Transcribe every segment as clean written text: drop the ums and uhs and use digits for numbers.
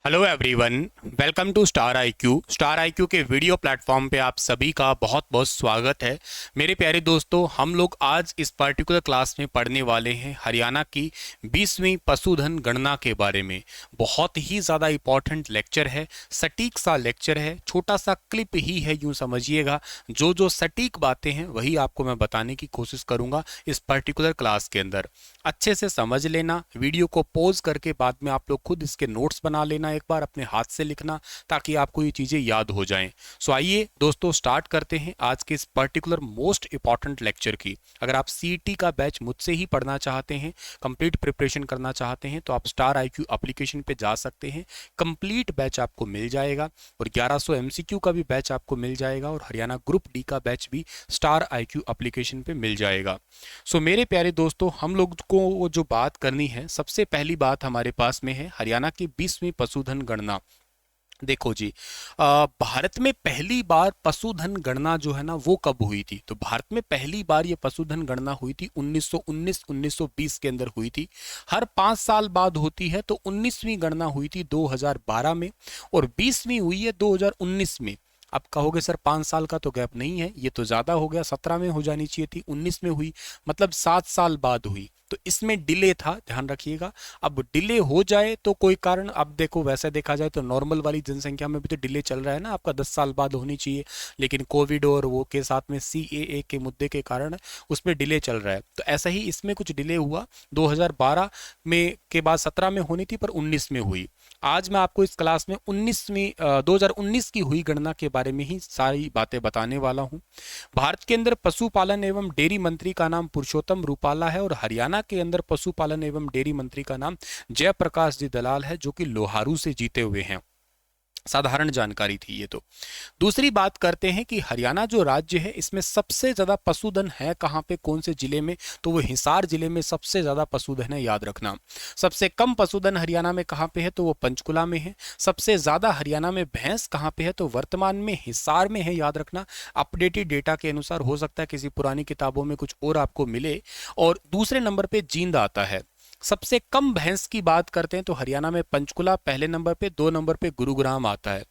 Hello everyone, welcome to star IQ. Star IQ के video platform पे आप सभी का बहुत बहुत स्वागत है। मेरे प्यारे दोस्तों, हम लोग आज इस पर्टिकुलर क्लास में पढ़ने वाले हैं हरियाणा की 20वीं पशुधन गणना के बारे में। बहुत ही ज़्यादा इम्पॉर्टेंट लेक्चर है, सटीक सा लेक्चर है, छोटा सा क्लिप ही है, यूँ समझिएगा। जो जो सटीक बातें हैं वही आपको मैं बताने की कोशिश करूँगा इस पर्टिकुलर क्लास के अंदर। अच्छे से समझ लेना, वीडियो को पॉज करके बाद में आप लोग खुद इसके नोट्स बना लेना, एक बार अपने हाथ से लिखना ताकि आपको ये चीज़ें याद हो जाएं। सो आइए दोस्तों, स्टार्ट करते हैं आज के इस पर्टिकुलर मोस्ट इंपॉर्टेंट लेक्चर की। अगर आप सीईटी का बैच मुझसे ही पढ़ना चाहते हैं, कंप्लीट प्रिपरेशन करना चाहते हैं, तो आप स्टार आईक्यू एप्लीकेशन पे जा सकते हैं। कंप्लीट बैच आपको मिल जाएगा और 1100 एमसीक्यू का भी बैच आपको मिल जाएगा और हरियाणा ग्रुप डी का बैच भी स्टार आईक्यू एप्लीकेशन पे मिल जाएगा। सो मेरे प्यारे दोस्तों, हम लोग को वो जो बात करनी है, सबसे पहली बात हमारे पास में है हरियाणा की 20वीं पशुधन गणना। देखो जी, भारत में पहली बार पशुधन गणना जो है ना वो कब हुई थी? तो भारत में पहली बार ये पशुधन गणना हुई थी 1919-1920 के अंदर हुई थी। हर 5 साल बाद होती है, तो 19वीं गणना हुई थी 2012 में और 20वीं हुई है 2019 में। अब कहोगे सर 5 साल का तो गैप नहीं है, ये तो ज़्यादा हो गया, 17 में हो जानी चाहिए थी, 19 में हुई, मतलब 7 साल बाद हुई। तो इसमें डिले था, ध्यान रखिएगा। अब डिले हो जाए तो कोई कारण, अब देखो वैसे देखा जाए तो नॉर्मल वाली जनसंख्या में भी तो डिले चल रहा है ना, आपका 10 साल बाद होनी चाहिए, लेकिन कोविड और वो के साथ में सीएए के मुद्दे के कारण उसमें डिले चल रहा है। तो ऐसा ही इसमें कुछ डिले हुआ, 2012 में के बाद 17 में होनी थी पर 19 में हुई। आज मैं आपको इस क्लास में 2019 की हुई गणना के बारे में ही सारी बातें बताने वाला हूं। भारत के अंदर पशुपालन एवं डेयरी मंत्री का नाम पुरुषोत्तम रूपाला है और हरियाणा के अंदर पशुपालन एवं डेयरी मंत्री का नाम जयप्रकाश जी दलाल है, जो कि लोहारू से जीते हुए हैं। साधारण जानकारी थी ये तो। दूसरी बात करते हैं कि हरियाणा जो राज्य है, इसमें सबसे ज्यादा पशुधन है कहाँ पे, कौन से जिले में? तो वो हिसार जिले में सबसे ज्यादा पशुधन है, याद रखना। सबसे कम पशुधन हरियाणा में कहाँ पे है? तो वो पंचकुला में है। सबसे ज्यादा हरियाणा में भैंस कहाँ पे है? तो वर्तमान में हिसार में है, याद रखना। अपडेटेड डेटा के अनुसार, हो सकता है किसी पुरानी किताबों में कुछ और आपको मिले। और दूसरे नंबर पे जींद आता है। सबसे कम भैंस की बात करते हैं तो हरियाणा में पंचकुला पहले नंबर पे, 2 नंबर पे गुरुग्राम आता है।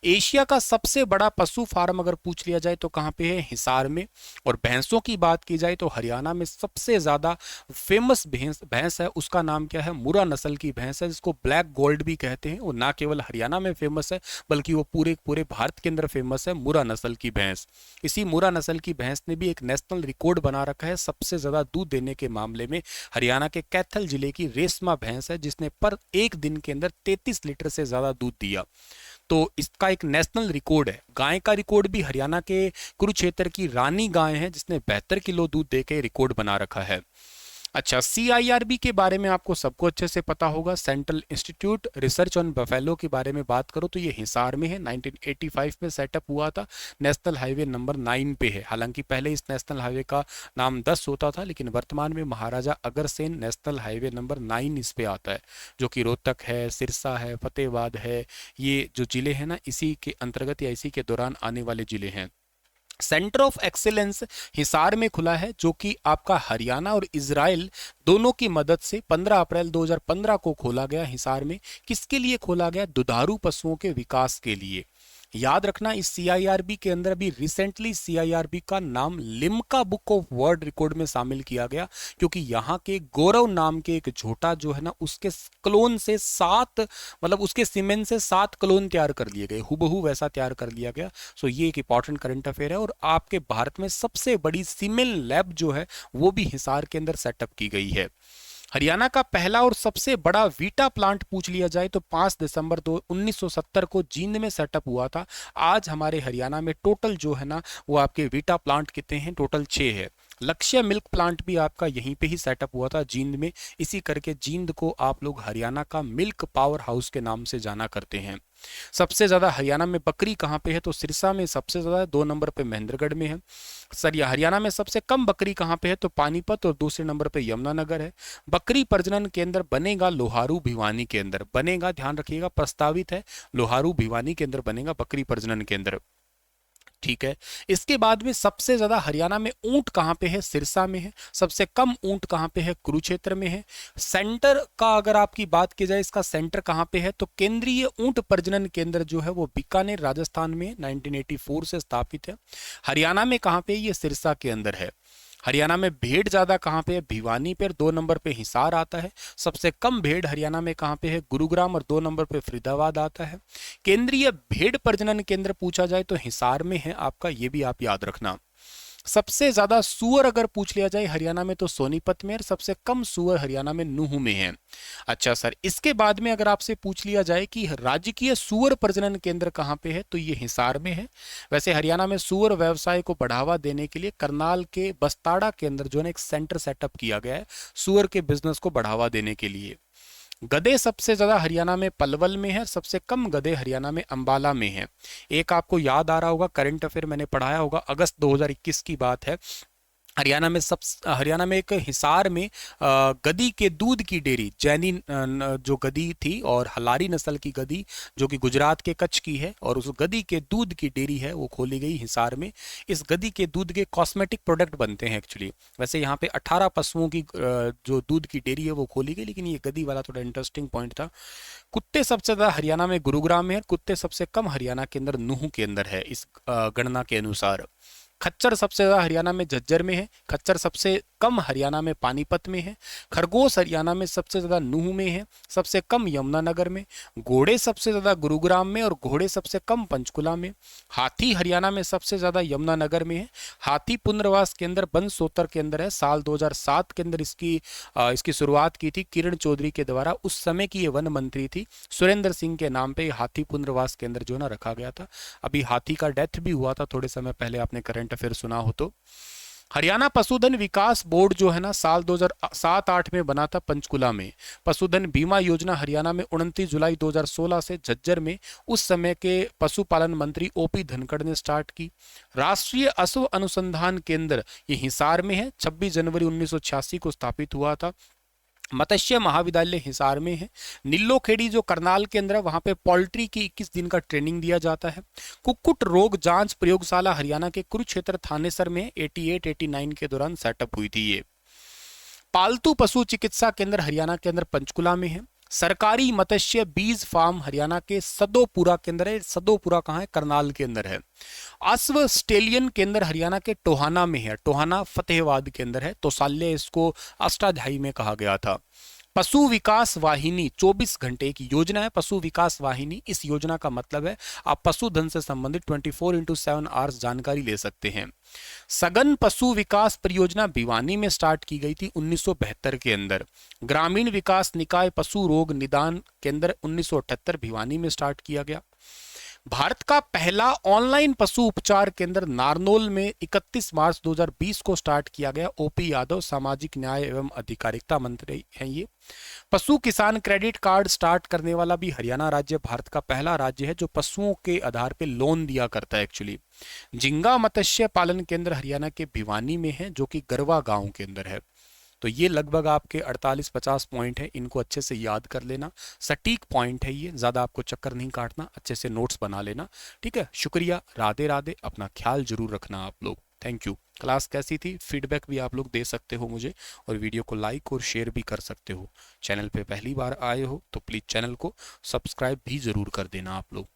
एशिया का सबसे बड़ा पशु फार्म अगर पूछ लिया जाए तो कहाँ पे है? हिसार में। और भैंसों की बात की जाए तो हरियाणा में सबसे ज्यादा फेमस भैंस है, उसका नाम क्या है? मुरा नस्ल की भैंस है, जिसको ब्लैक गोल्ड भी कहते हैं। और ना केवल हरियाणा में फेमस है, बल्कि वो पूरे पूरे भारत के अंदर फेमस है, मुरा नस्ल की भैंस। इसी मुरा नस्ल की भैंस ने भी एक नेशनल रिकॉर्ड बना रखा है सबसे ज्यादा दूध देने के मामले में। हरियाणा के कैथल जिले की रेशमा भैंस है, जिसने पर एक दिन के अंदर 33 लीटर से ज्यादा दूध दिया। तो इसका एक नेशनल रिकॉर्ड है। गाय का रिकॉर्ड भी हरियाणा के कुरुक्षेत्र की रानी गाय है, जिसने 72 किलो दूध देके रिकॉर्ड बना रखा है। अच्छा, सीआईआरबी के बारे में आपको सबको अच्छे से पता होगा। Central institute research on buffalo के बारे में बात करो तो ये हिसार में है, 1985 में सेटअप हुआ था। नेशनल हाईवे नंबर 9 पे है। हालांकि पहले इस नेशनल हाईवे का नाम 10 होता था, लेकिन वर्तमान में Maharaja Agrasen national highway number 9 इस पे आता है, जो कि रोहतक है, सिरसा है, फतेहबाद है। ये जो जिले हैं ना, इसी के अंतर्गत या इसी के दौरान आने वाले जिले हैं। सेंटर ऑफ एक्सीलेंस हिसार में खुला है, जो कि आपका हरियाणा और इजराइल दोनों की मदद से 15 अप्रैल 2015 को खोला गया हिसार में। किसके लिए खोला गया? दुधारू पशुओं के विकास के लिए। याद रखना, इस सीआईआरबी के अंदर अभी रिसेंटली सीआईआरबी का नाम Limca book of world record में शामिल किया गया, क्योंकि यहाँ के गौरव नाम के एक झोटा जो है ना, उसके क्लोन से 7, मतलब उसके सीमेंट से 7 क्लोन तैयार कर लिए गए, हुबहू वैसा तैयार कर लिया गया। सो ये एक इंपॉर्टेंट करंट अफेयर है। और आपके भारत में सबसे बड़ी सीमेंट लैब जो है वो भी हिसार के अंदर सेटअप की गई है। हरियाणा का पहला और सबसे बड़ा वीटा प्लांट पूछ लिया जाए तो 5 दिसंबर 1970 को जींद में सेटअप हुआ था। आज हमारे हरियाणा में टोटल जो है ना, वो आपके वीटा प्लांट कितने हैं? टोटल 6 है। लक्ष्य मिल्क प्लांट भी आपका यहीं पे ही सेटअप हुआ था, जींद में। इसी करके जींद को आप लोग हरियाणा का मिल्क पावर हाउस के नाम से जाना करते हैं। सबसे ज्यादा हरियाणा में बकरी कहाँ पे है? तो सिरसा में सबसे ज्यादा, 2 नंबर पे महेंद्रगढ़ में है। सर, हरियाणा में सबसे कम बकरी कहाँ पे है? तो पानीपत, और दूसरे नंबर पे यमुनानगर है। बकरी प्रजनन केंद्र बनेगा लोहारू भिवानी के अंदर, बनेगा, ध्यान रखिएगा, प्रस्तावित है लोहारू भिवानी के अंदर बनेगा बकरी प्रजनन केंद्र। ठीक है। इसके बाद में सबसे ज्यादा हरियाणा में ऊंट कहाँ पे है? सिरसा में है। सबसे कम ऊंट कहाँ पे है? कुरुक्षेत्र में है। सेंटर का अगर आपकी बात की जाए, इसका सेंटर कहाँ पे है? तो केंद्रीय ऊंट प्रजनन केंद्र जो है वो बीकानेर राजस्थान में 1984 से स्थापित है। हरियाणा में कहाँ पे? ये सिरसा के अंदर है। हरियाणा में भेड़ ज्यादा कहाँ पे है? भिवानी पे। 2 नंबर पे हिसार आता है। सबसे कम भेड़ हरियाणा में कहाँ पे है? गुरुग्राम। और 2 नंबर पे फरीदाबाद आता है। केंद्रीय भेड़ प्रजनन केंद्र पूछा जाए तो हिसार में है आपका, ये भी आप याद रखना। सबसे ज्यादा सुअर अगर पूछ लिया जाए हरियाणा में तो सोनीपत में, और सबसे कम सुअर हरियाणा में नूह में है। अच्छा सर, इसके बाद में अगर आपसे पूछ लिया जाए कि राजकीय सुअर प्रजनन केंद्र कहाँ पे है, तो ये हिसार में है। वैसे हरियाणा में सुअर व्यवसाय को बढ़ावा देने के लिए करनाल के बस्ताड़ा के अंदर जो है एक सेंटर सेटअप किया गया है सुअर के बिजनेस को बढ़ावा देने के लिए। गधे सबसे ज्यादा हरियाणा में पलवल में है, सबसे कम गधे हरियाणा में अंबाला में है। एक आपको याद आ रहा होगा, करंट अफेयर मैंने पढ़ाया होगा, अगस्त 2021 की बात है। हरियाणा में एक हिसार में गधी के दूध की डेयरी, जैनी जो गधी थी और हलारी नस्ल की गधी जो कि गुजरात के कच्छ की है, और उस गधी के दूध की डेयरी है वो खोली गई हिसार में। इस गधी के दूध के कॉस्मेटिक प्रोडक्ट बनते हैं एक्चुअली। वैसे यहाँ पे 18 पशुओं की जो दूध की डेयरी है वो खोली गई, लेकिन ये गधी वाला थोड़ा इंटरेस्टिंग पॉइंट था। कुत्ते सबसे ज्यादा हरियाणा में गुरुग्राम में है, कुत्ते सबसे कम हरियाणा के अंदर नूह के अंदर है इस गणना के अनुसार। खच्चर सबसे ज्यादा हरियाणा में झज्जर में है, खच्चर सबसे कम हरियाणा में पानीपत में है। खरगोश हरियाणा में सबसे ज्यादा नूह में है, सबसे कम यमुनानगर में। घोड़े सबसे ज्यादा गुरुग्राम में और घोड़े सबसे कम पंचकुला में। हाथी हरियाणा में सबसे ज्यादा यमुनानगर में है। हाथी पुनर्वास केंद्र बनसोतर के अंदर है। साल 2007 के अंदर इसकी शुरुआत की थी किरण चौधरी के द्वारा। उस समय की ये वन मंत्री थी, सुरेंद्र सिंह के नाम पे हाथी पुनर्वास केंद्र जो ना रखा गया था। अभी हाथी का डेथ भी हुआ था थोड़े समय पहले, आपने करंट अफेयर सुना हो तो। हरियाणा पशुधन विकास बोर्ड जो है ना, साल 2007-8 में बना था पंचकुला में। पशुधन बीमा योजना हरियाणा में 29 जुलाई 2016 से झज्जर में उस समय के पशुपालन मंत्री ओपी धनखड़ ने स्टार्ट की। राष्ट्रीय अश्व अनुसंधान केंद्र ये हिसार में है, 26 जनवरी 1986 को स्थापित हुआ था। मत्स्य महाविद्यालय हिसार में है। नीलोखेड़ी जो करनाल के अंदर है, वहां पे पोल्ट्री की 21 दिन का ट्रेनिंग दिया जाता है। कुक्कुट रोग जांच प्रयोगशाला हरियाणा के कुरुक्षेत्र थानेसर में 88-89 के दौरान सेटअप हुई थी ये। पालतू पशु चिकित्सा केंद्र हरियाणा के अंदर पंचकुला में है। सरकारी मत्स्य बीज फार्म हरियाणा के सदोपुरा के अंदर है। सदोपुरा कहाँ है? करनाल के अंदर है। अश्व स्टेलियन केंद्र हरियाणा के टोहाना में है। टोहाना फतेहाबाद के अंदर है। तोसाल्य इसको अष्टाध्यायी में कहा गया था। पशु विकास वाहिनी 24 घंटे की योजना है। पशु विकास वाहिनी, इस योजना का मतलब है आप पशुधन से संबंधित 24/7 आवर्स जानकारी ले सकते हैं। सघन पशु विकास परियोजना भिवानी में स्टार्ट की गई थी 1972 के अंदर। ग्रामीण विकास निकाय पशु रोग निदान केंद्र 1978 भिवानी में स्टार्ट किया गया। भारत का पहला ऑनलाइन पशु उपचार केंद्र नारनौल में 31 मार्च 2020 को स्टार्ट किया गया। ओपी यादव सामाजिक न्याय एवं अधिकारिता मंत्री हैं ये। पशु किसान क्रेडिट कार्ड स्टार्ट करने वाला भी हरियाणा राज्य भारत का पहला राज्य है जो पशुओं के आधार पे लोन दिया करता है एक्चुअली। झिंगा मत्स्य पालन केंद्र हरियाणा के भिवानी में है जो कि गरवा गांव के अंदर है। तो ये लगभग आपके 48-50 पॉइंट है, इनको अच्छे से याद कर लेना। सटीक पॉइंट है ये, ज़्यादा आपको चक्कर नहीं काटना, अच्छे से नोट्स बना लेना। ठीक है, शुक्रिया, राधे राधे, अपना ख्याल जरूर रखना आप लोग। Thank you. क्लास कैसी थी? फीडबैक भी आप लोग दे सकते हो मुझे, और वीडियो को लाइक और शेयर भी कर सकते हो। चैनल पे पहली बार आए हो तो प्लीज़ चैनल को सब्सक्राइब भी ज़रूर कर देना आप लोग।